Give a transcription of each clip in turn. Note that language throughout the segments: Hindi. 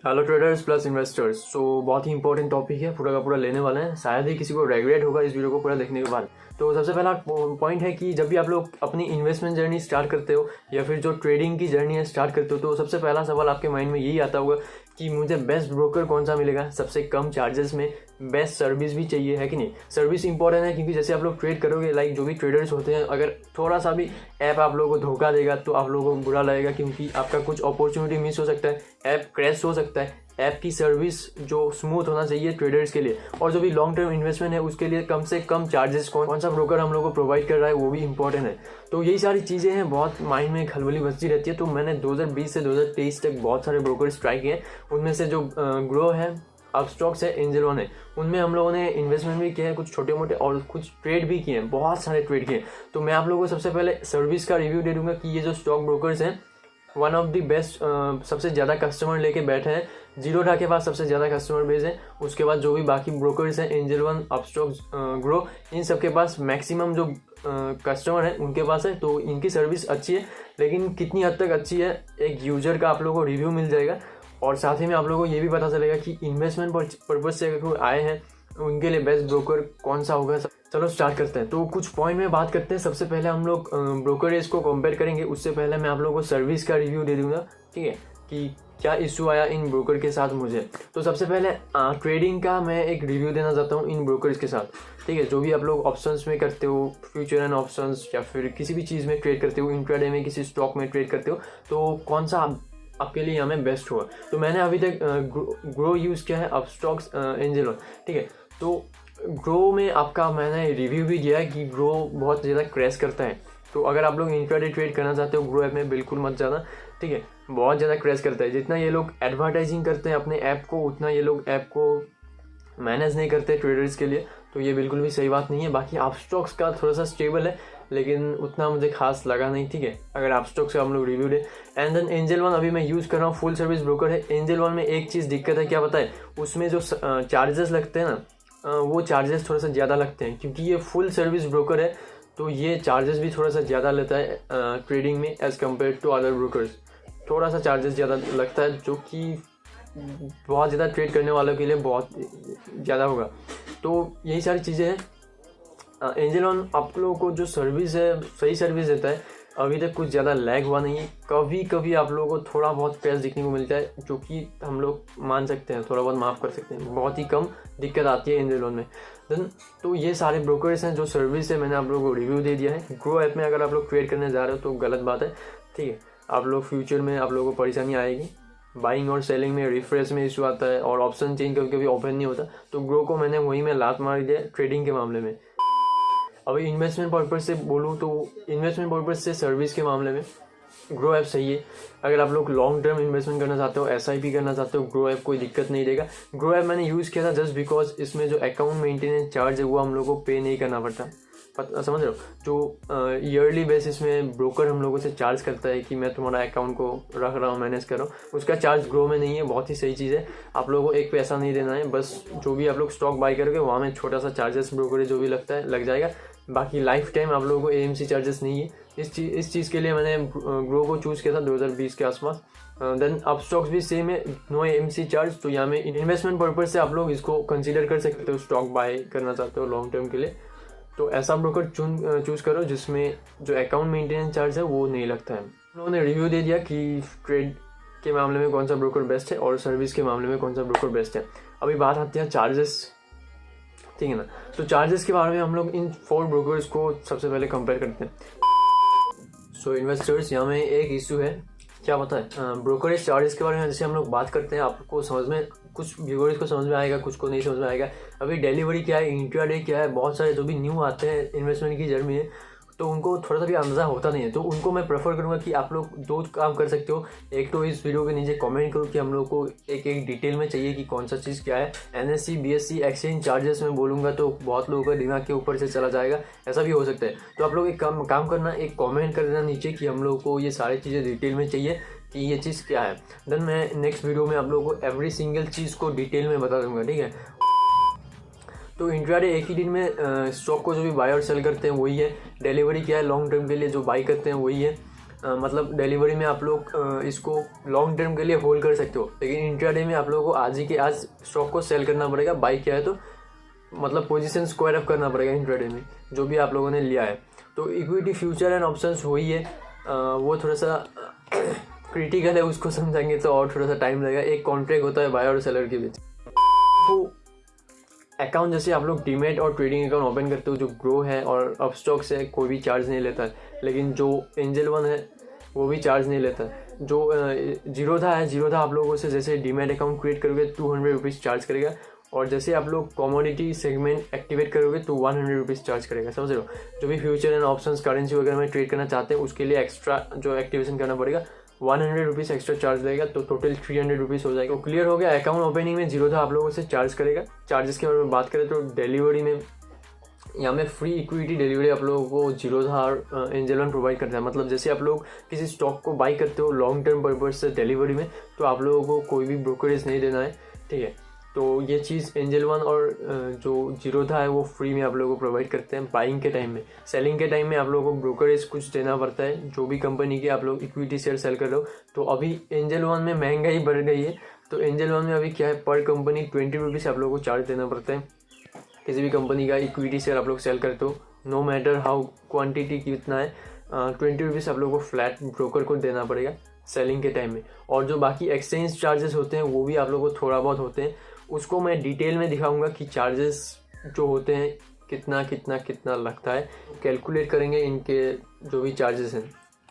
Hello traders plus investors. बहुत ही इंपॉर्टेंट टॉपिक है, पूरा का पूरा लेने वाला है। शायद ही किसी को रेगुलेट होगा इस वीडियो को पूरा देखने के बाद। तो सबसे पहला पॉइंट है कि जब भी आप लोग अपनी इन्वेस्टमेंट जर्नी स्टार्ट करते हो या फिर जो ट्रेडिंग की जर्नी है स्टार्ट करते हो, तो सबसे पहला सवाल आपके माइंड में यही आता होगा कि मुझे बेस्ट ब्रोकर कौन सा मिलेगा, सबसे कम चार्जेस में, बेस्ट सर्विस भी चाहिए, है कि नहीं। सर्विस इंपॉर्टेंट है क्योंकि जैसे आप लोग ट्रेड करोगे, लाइक जो भी ट्रेडर्स होते हैं, अगर थोड़ा सा भी ऐप आप लोगों को धोखा देगा तो आप लोगों को बुरा लगेगा, क्योंकि आपका कुछ अपॉर्चुनिटी मिस हो सकता है, ऐप क्रैश हो सकता है। ऐप की सर्विस जो स्मूथ होना चाहिए ट्रेडर्स के लिए, और जो भी लॉन्ग टर्म इन्वेस्टमेंट है उसके लिए कम से कम चार्जेस कौन सा ब्रोकर हम लोग को प्रोवाइड कर रहा है वो भी इंपॉर्टेंट है। तो यही सारी चीज़ें हैं, बहुत माइंड में खलबली बचती रहती है। तो मैंने 2020 से 2023 तक बहुत सारे ब्रोकर्स ट्राई किए। उनमें से जो ग्रो है, अपस्टॉक्स है, एंजल वन है, उनमें हम लोगों ने इन्वेस्टमेंट भी किए हैं, कुछ छोटे मोटे, और कुछ ट्रेड भी किए हैं, बहुत सारे ट्रेड किए हैं। तो मैं आप लोगों को सबसे पहले सर्विस का रिव्यू दे दूंगा कि ये जो स्टॉक ब्रोकर्स हैं वन ऑफ द बेस्ट, सबसे ज़्यादा कस्टमर लेके बैठे हैं। जीरोधा के पास सबसे ज़्यादा कस्टमर बेस है। उसके बाद जो भी बाकी ब्रोकर्स हैं, एंजल वन, अपस्टॉक्स, ग्रो, इन सब के पास मैक्सिमम जो कस्टमर है उनके पास है। तो इनकी सर्विस अच्छी है, लेकिन कितनी हद तक अच्छी है एक यूजर का आप लोगों को रिव्यू मिल जाएगा। और साथ ही में आप लोगों को ये भी पता चलेगा कि इन्वेस्टमेंट पर्पज से अगर कोई आए हैं उनके लिए बेस्ट ब्रोकर कौन सा होगा। चलो स्टार्ट करते हैं। तो कुछ पॉइंट में बात करते हैं। सबसे पहले हम लोग ब्रोकरेज को कंपेयर करेंगे, उससे पहले मैं आप लोगों को सर्विस का रिव्यू दे दूंगा, ठीक है, कि क्या इशू आया इन ब्रोकर के साथ मुझे। तो सबसे पहले ट्रेडिंग का मैं एक रिव्यू देना चाहता हूँ इन ब्रोकर्स के साथ, ठीक है। जो भी आप लोग ऑप्शंस में करते हो, फ्यूचर एंड ऑप्शंस, या फिर किसी भी चीज़ में ट्रेड करते हो, इंट्राडे में किसी स्टॉक में ट्रेड करते हो, तो कौन सा आपके लिए यहाँ में बेस्ट होगा। तो मैंने अभी तक ग्रो यूज़ किया है, अपस्टॉक्स, एंजल वन, ठीक है। तो ग्रो में आपका मैंने रिव्यू भी दिया है कि ग्रो बहुत ज़्यादा क्रैश करता है। तो अगर आप लोग इंट्राडे ट्रेड करना चाहते हो ग्रो ऐप में बिल्कुल मत जाना, ठीक है, बहुत ज़्यादा क्रैश करता है। जितना ये लोग एडवर्टाइजिंग करते हैं अपने ऐप को, उतना ये लोग ऐप को मैनेज नहीं करते ट्रेडर्स के लिए। तो ये बिल्कुल भी सही बात नहीं है। बाकी अपस्टॉक्स का थोड़ा सा स्टेबल है, लेकिन उतना मुझे खास लगा नहीं, ठीक है, अगर अपस्टॉक्स का हम लोग रिव्यू दे। एंड देन एंजल वन अभी मैं यूज़ कर रहा हूँ, फुल सर्विस ब्रोकर है। एंजल वन में एक चीज़ दिक्कत है, क्या पता है, उसमें जो चार्जेस लगते हैं ना, वो चार्जेस थोड़ा सा ज़्यादा लगते हैं, क्योंकि ये फुल सर्विस ब्रोकर है। तो ये चार्जेस भी थोड़ा सा ज़्यादा लेता है ट्रेडिंग में as compare to other brokers. थोड़ा सा चार्जेस ज़्यादा लगता है, जो कि बहुत ज़्यादा ट्रेड करने वालों के लिए बहुत ज़्यादा होगा। तो यही सारी चीज़ें हैं। एंजल वन आप लोगों को जो सर्विस है सही सर्विस देता है, अभी तक कुछ ज़्यादा लैग हुआ नहीं है। कभी कभी आप लोगों को थोड़ा बहुत क्रैश दिखने को मिलता है, जो कि हम लोग मान सकते हैं, थोड़ा बहुत माफ़ कर सकते हैं, बहुत ही कम दिक्कत आती है एंजल वन में। देन तो ये सारे ब्रोकर्स हैं, जो सर्विस है मैंने आप लोगों को रिव्यू दे दिया है। ग्रो ऐप में अगर आप लोग ट्रेड करने जा रहे हो तो गलत बात है, ठीक है। आप लोग फ्यूचर में आप लोगों को परेशानी आएगी, बाइंग और सेलिंग में रिफ्रेश में इशू आता है, और ऑप्शन चेंज कभी कभी ओपन नहीं होता। तो ग्रो को मैंने वहीं में लात मार दिया ट्रेडिंग के मामले में। अभी इन्वेस्टमेंट पर्पज़ से बोलूँ तो इन्वेस्टमेंट पर्पज़ से सर्विस के मामले में ग्रो ऐप सही है। अगर आप लोग लॉन्ग टर्म इन्वेस्टमेंट करना चाहते हो, SIP करना चाहते हो, ग्रो ऐप कोई दिक्कत नहीं देगा। ग्रो ऐप मैंने यूज़ किया था जस्ट बिकॉज इसमें जो अकाउंट मेंटेनेंस चार्ज है वो हम लोग को पे नहीं करना पड़ता, समझ रहे हो। जो ईयरली बेसिस में ब्रोकर हम लोगों से चार्ज करता है कि मैं तुम्हारा अकाउंट को रख रहा हूँ, मैनेज कर रहा हूँ, उसका चार्ज ग्रो में नहीं है। बहुत ही सही चीज़ है। आप लोगों को एक पैसा नहीं देना है, बस जो भी आप लोग स्टॉक बाई करोगे वहाँ में छोटा सा चार्जेस ब्रोकरेज जो भी लगता है लग जाएगा। बाकी लाइफ टाइम आप लोगों को AMC चार्जेस नहीं है। इस चीज़ के लिए मैंने ग्रो को चूज़ किया था 2020 के आसपास। देन अपस्टॉक्स भी सेम है, नो AMC चार्ज। तो यहाँ में इन्वेस्टमेंट पर्पज़ से आप लोग इसको कंसीडर कर सकते हो, स्टॉक बाय करना चाहते हो लॉन्ग टर्म के लिए। तो ऐसा ब्रोकर चूज़ करो जिसमें जो अकाउंट मेंटेनेंस चार्ज है वो नहीं लगता है। उन्होंने रिव्यू दे दिया कि ट्रेड के मामले में कौन सा ब्रोकर बेस्ट है और सर्विस के मामले में कौन सा ब्रोकर बेस्ट है। अभी बात आती है चार्जेस, ठीक है ना। तो चार्जेस के बारे में हम लोग इन 4 ब्रोकर्स को सबसे पहले कंपेयर करते हैं। सो इन्वेस्टर्स, यहाँ में एक इशू है, क्या पता है, ब्रोकरेज चार्जेस के बारे में जैसे हम लोग बात करते हैं, आपको समझ में, कुछ व्यूअर्स को समझ में आएगा, कुछ को नहीं समझ में आएगा। अभी डिलीवरी क्या है, इंट्राडे क्या है, बहुत सारे जो भी न्यू आते हैं इन्वेस्टमेंट की जर्नी में, तो उनको थोड़ा सा भी अंदाज़ा होता नहीं है। तो उनको मैं प्रेफर करूँगा कि आप लोग 2 काम कर सकते हो। एक तो इस वीडियो के नीचे कमेंट करो कि हम लोग को एक डिटेल में चाहिए कि कौन सा चीज़ क्या है। NSE BSE एक्सचेंज चार्जेस में बोलूँगा तो बहुत लोगों का दिमाग के ऊपर से चला जाएगा, ऐसा भी हो सकता है। तो आप लोग एक काम करना, एक कॉमेंट कर देना नीचे कि हम लोग को ये सारी चीज़ें डिटेल में चाहिए कि ये चीज़ क्या है। देन मैं नेक्स्ट वीडियो में आप लोगों को एवरी सिंगल चीज़ को डिटेल में बता दूँगा, ठीक है। तो इंट्राडे एक ही दिन में स्टॉक को जो भी बाय और सेल करते हैं वही है। डिलीवरी क्या है, लॉन्ग टर्म के लिए जो बाई करते हैं वही है। मतलब डिलीवरी में आप लोग इसको लॉन्ग टर्म के लिए होल्ड कर सकते हो, लेकिन इंट्राडे में आप लोगों को आज ही के आज स्टॉक को सेल करना पड़ेगा। बाई किया है तो मतलब पोजीशन स्क्वायर अप करना पड़ेगा इंट्राडे में जो भी आप लोगों ने लिया है। तो इक्विटी फ्यूचर एंड ऑप्शंस वही है, वो थोड़ा सा क्रिटिकल है, उसको समझेंगे तो और थोड़ा सा टाइम लगेगा। एक कॉन्ट्रैक्ट होता है बायर और सेलर के बीच। तो अकाउंट जैसे आप लोग डीमेट और ट्रेडिंग अकाउंट ओपन करते हो, जो ग्रो है और अपस्टॉक्स है कोई भी चार्ज नहीं लेता है, लेकिन जो एंजल वन है वो भी चार्ज नहीं लेता है। जो जीरोधा है, जीरोधा आप लोगों से जैसे डीमेट अकाउंट क्रिएट करोगे 200 रुपीज़ चार्ज करेगा, और जैसे आप लोग कमोडिटी सेगमेंट एक्टिवेट करोगे तो 100 रुपीज़ चार्ज करेगा। समझ लो, जो भी फ्यूचर एंड ऑप्शंस करेंसी वगैरह में ट्रेड करना चाहते हैं उसके लिए एक्स्ट्रा जो एक्टिवेशन करना पड़ेगा 100 रुपीज़ एक्स्ट्रा चार्ज लगेगा, तो टोटल 300 रुपीज़ हो जाएगा। तो क्लियर हो गया। अकाउंट ओपनिंग में जीरोधा आप लोगों से चार्ज करेगा। चार्जेस के बारे में बात करें तो डिलीवरी में यहाँ में फ्री इक्विटी डिलीवरी आप लोगों को जीरोधा और एंजल वन प्रोवाइड करता है। मतलब जैसे आप लोग किसी स्टॉक को बाई करते हो लॉन्ग टर्म पर्पज से डिलीवरी में, तो आप लोगों को कोई भी ब्रोकरेज नहीं देना है, ठीक है। तो ये चीज़ एंजल वन और जो जीरोधा है वो फ्री में आप लोगों को प्रोवाइड करते हैं बाइंग के टाइम में। सेलिंग के टाइम में आप लोगों को ब्रोकरेज कुछ देना पड़ता है, जो भी कंपनी के आप लोग इक्विटी शेयर सेल कर रहे हो। तो अभी एंजल वन में महंगाई बढ़ गई है, तो एंजल वन में अभी क्या है, पर कंपनी 20 रुपीज़ आप लोगों को चार्ज देना पड़ता है। किसी भी कंपनी का इक्विटी शेयर आप लोग सेल करते हो, नो मैटर हाउ क्वान्टिटी कितना है, 20 रुपीज़ आप लोगों को फ्लैट ब्रोकर को देना पड़ेगा सेलिंग के टाइम में। और जो बाकी एक्सचेंज चार्जेस होते हैं वो भी आप लोगों को थोड़ा बहुत होते हैं, उसको मैं डिटेल में दिखाऊंगा कि चार्जेस जो होते हैं कितना कितना कितना लगता है। कैलकुलेट करेंगे इनके जो भी चार्जेस हैं,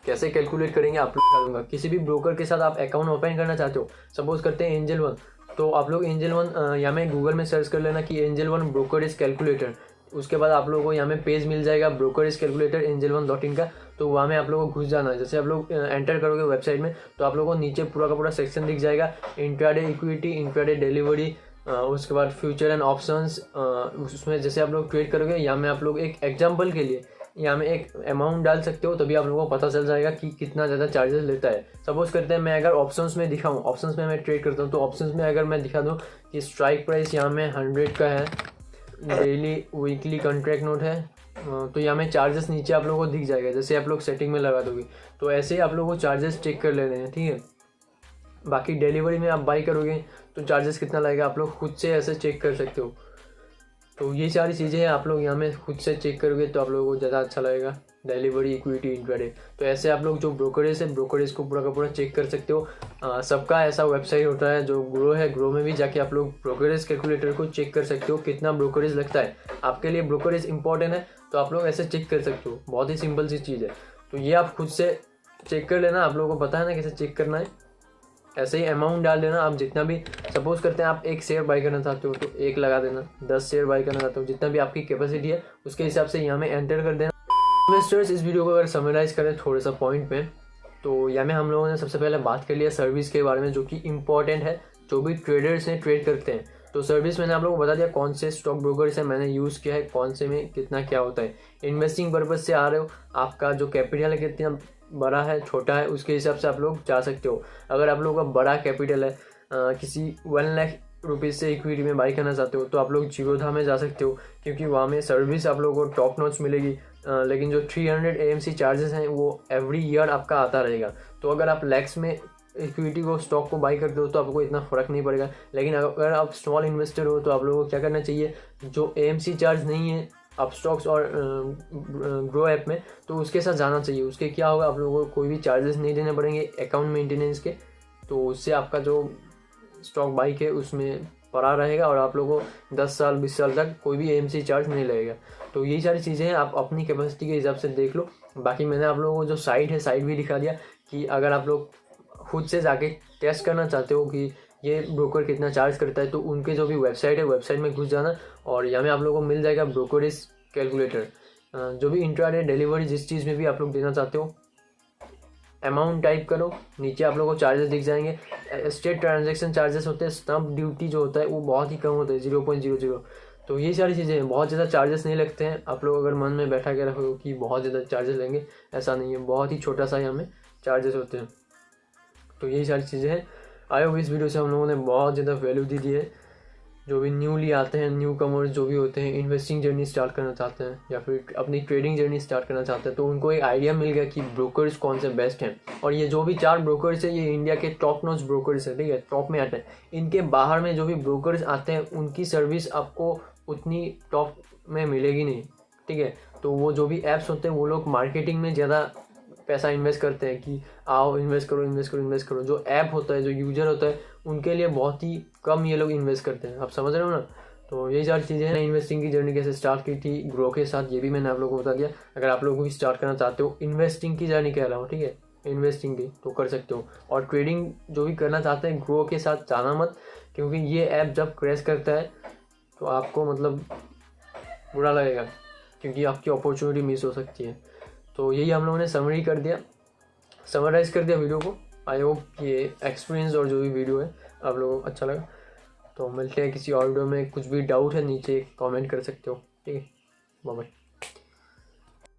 कैसे कैलकुलेट करेंगे आप लोग बता दूंगा। किसी भी ब्रोकर के साथ आप अकाउंट ओपन करना चाहते हो, सपोज करते हैं एंजल वन, तो आप लोग एंजल वन या में गूगल में सर्च कर लेना कि एंजल वन ब्रोकरेज कैलकुलेटर। उसके बाद आप लोगों को यहाँ में पेज मिल जाएगा ब्रोकरेज कैलकुलेटर angel1.in का, तो वहाँ में आप लोगों को घुस जाना है। जैसे आप लोग एंटर करोगे वेबसाइट में तो आप लोगों को नीचे पूरा का पूरा सेक्शन दिख जाएगा, इंट्राडे इक्विटी, इंट्राडे डिलीवरी, उसके बाद फ्यूचर एंड ऑप्शंस। उसमें जैसे आप लोग ट्रेड करोगे, यहाँ में आप लोग एक एग्जाम्पल के लिए यहाँ में एक अमाउंट डाल सकते हो, तभी आप लोगों को पता चल जाएगा कि कितना ज़्यादा चार्जेस लेता है। सपोज करते हैं मैं अगर ऑप्शंस में दिखाऊँ, ऑप्शंस में मैं ट्रेड करता हूँ, तो ऑप्शंस में अगर मैं दिखा दूँ कि स्ट्राइक प्राइस यहाँ में 100 का है, डेली वीकली कॉन्ट्रैक्ट नोट है, तो यहाँ में चार्जेस नीचे आप लोगों को दिख जाएगा। जैसे आप लोग सेटिंग में लगा दोगे तो ऐसे ही आप लोगों को चार्जेस चेक कर लेने हैं, ठीक है। बाकी डिलीवरी में आप बाई करोगे तो चार्जेस कितना लगेगा आप लोग खुद से ऐसे चेक कर सकते हो। तो ये सारी चीज़ें हैं, आप लोग यहाँ में खुद से चेक करोगे तो आप लोगों को ज़्यादा अच्छा लगेगा। डिलीवरी, इक्विटी, इंट्राडे, तो ऐसे आप लोग जो ब्रोकरेज है ब्रोकरेज को पूरा का पूरा चेक कर सकते हो। सबका ऐसा वेबसाइट होता है, जो ग्रो है, ग्रो में भी जाके आप लोग ब्रोकरेज कैलकुलेटर को चेक कर सकते हो कितना ब्रोकरेज लगता है। आपके लिए ब्रोकरेज इंपॉर्टेंट है तो आप लोग ऐसे चेक कर सकते हो, बहुत ही सिंपल सी चीज़ है। तो ये आप खुद से चेक कर लेना, आप लोगों को पता है ना कैसे चेक करना है। ऐसे ही अमाउंट डाल देना, आप जितना भी सपोज करते हैं आप 1 शेयर बाई करना चाहते हो तो 1 लगा देना, 10 शेयर बाई करना चाहते हो, जितना भी आपकी कैपेसिटी है उसके हिसाब से यहाँ में एंटर कर देना। इन्वेस्टर्स, इस वीडियो को अगर समराइज करें थोड़ा सा पॉइंट में, तो यहाँ में हम लोगों ने सबसे पहले बात कर लिया सर्विस के बारे में, जो कि इंपॉर्टेंट है जो भी ट्रेडर्स हैं ट्रेड करते हैं। तो सर्विस मैंने आप लोगों को बता दिया कौन से स्टॉक ब्रोकर्स है मैंने यूज़ किया है, कौन से में कितना क्या होता है। इन्वेस्टिंग पर्पज़ से आ रहे हो, आपका जो कैपिटल है कितना बड़ा है छोटा है उसके हिसाब से आप लोग जा सकते हो। अगर आप लोगों का बड़ा कैपिटल है, किसी 1 लाख रुपीज़ से इक्विटी में बाई करना चाहते हो, तो आप लोग जीरोधा में जा सकते हो, क्योंकि वहाँ में सर्विस आप लोगों को टॉप नॉच मिलेगी। लेकिन जो 300 AMC चार्जेस हैं वो एवरी ईयर आपका आता रहेगा। तो अगर आप लैक्स में इक्विटी को स्टॉक को बाई करते हो तो आपको इतना फ़र्क नहीं पड़ेगा। लेकिन अगर आप स्मॉल इन्वेस्टर हो तो आप लोगों को क्या करना चाहिए, जो AMC चार्ज नहीं है अपस्टॉक्स और ग्रो ऐप में, तो उसके साथ जाना चाहिए। उसके क्या होगा, आप लोगों को कोई भी चार्जेस नहीं देने पड़ेंगे अकाउंट मेंटेनेंस के, तो उससे आपका जो स्टॉक बाइक है उसमें पड़ा रहेगा और आप लोगों को 10 साल 20 साल तक कोई भी AMC चार्ज नहीं लगेगा। तो यही सारी चीज़ें हैं, आप अपनी कैपेसिटी के हिसाब से देख लो। बाकी मैंने आप लोगों को जो साइट है साइट भी दिखा दिया कि अगर आप लोग खुद से जाके टेस्ट करना चाहते हो कि ये ब्रोकर कितना चार्ज करता है, तो उनके जो भी वेबसाइट है वेबसाइट में घुस जाना और यहाँ में आप लोगों को मिल जाएगा ब्रोकरेज कैलकुलेटर। जो भी इंट्राडे डिलीवरी जिस चीज़ में भी आप लोग देना चाहते हो, अमाउंट टाइप करो, नीचे आप लोगों को चार्जेस दिख जाएंगे। स्टेट ट्रांजैक्शन चार्जेस होते हैं, स्टम्प ड्यूटी जो होता है वो बहुत ही कम होता है 0.00। तो ये सारी चीज़ें हैं, बहुत ज़्यादा चार्जेस नहीं लगते हैं। आप लोग अगर मन में बैठा के रखो कि बहुत ज़्यादा चार्जेस लेंगे, ऐसा नहीं है, बहुत ही छोटा सा यहाँ में चार्जेस होते हैं। तो यही सारी चीज़ें हैं। आई होप इस वीडियो से हम लोगों ने बहुत ज़्यादा वैल्यू दी है। जो भी न्यूली आते हैं, न्यू कमर्स जो भी होते हैं, इन्वेस्टिंग जर्नी स्टार्ट करना चाहते हैं या फिर अपनी ट्रेडिंग जर्नी स्टार्ट करना चाहते हैं, तो उनको एक आइडिया मिल गया कि ब्रोकर्स कौन से बेस्ट हैं। और ये जो भी 4 ब्रोकर्स है, ये इंडिया के टॉप नॉच ब्रोकर्स है, ठीक है, टॉप में आते हैं। इनके बाहर में जो भी ब्रोकर्स आते हैं उनकी सर्विस आपको उतनी टॉप में मिलेगी नहीं, ठीक है। तो वो जो भी ऐप्स होते हैं वो लोग मार्केटिंग में ज़्यादा पैसा इन्वेस्ट करते हैं कि आओ इन्वेस्ट करो इन्वेस्ट करो इन्वेस्ट करो। जो ऐप होता है, जो यूजर होता है, उनके लिए बहुत ही कम ये लोग इन्वेस्ट करते हैं। आप समझ रहे हो ना। तो यही 4 चीज़ें हैं। इन्वेस्टिंग की जर्नी कैसे स्टार्ट की थी ग्रो के साथ, ये भी मैंने आप लोगों को बता दिया। अगर आप लोग भी स्टार्ट करना चाहते हो इन्वेस्टिंग की जर्नी कह रहा हूँ, ठीक है, इन्वेस्टिंग की, तो कर सकते हो। और ट्रेडिंग जो भी करना चाहते हैं ग्रो के साथ जाना मत, क्योंकि ये ऐप जब क्रैश करता है तो आपको मतलब बुरा लगेगा, क्योंकि आपकी अपॉर्चुनिटी मिस हो सकती है। तो यही हम लोगों ने समराइज़ कर दिया वीडियो को। आई होप ये एक्सपीरियंस और जो भी वीडियो है आप लोगों को अच्छा लगा। तो मिलते हैं किसी और वीडियो में। कुछ भी डाउट है नीचे कमेंट कर सकते हो, ठीक है। Bye bye.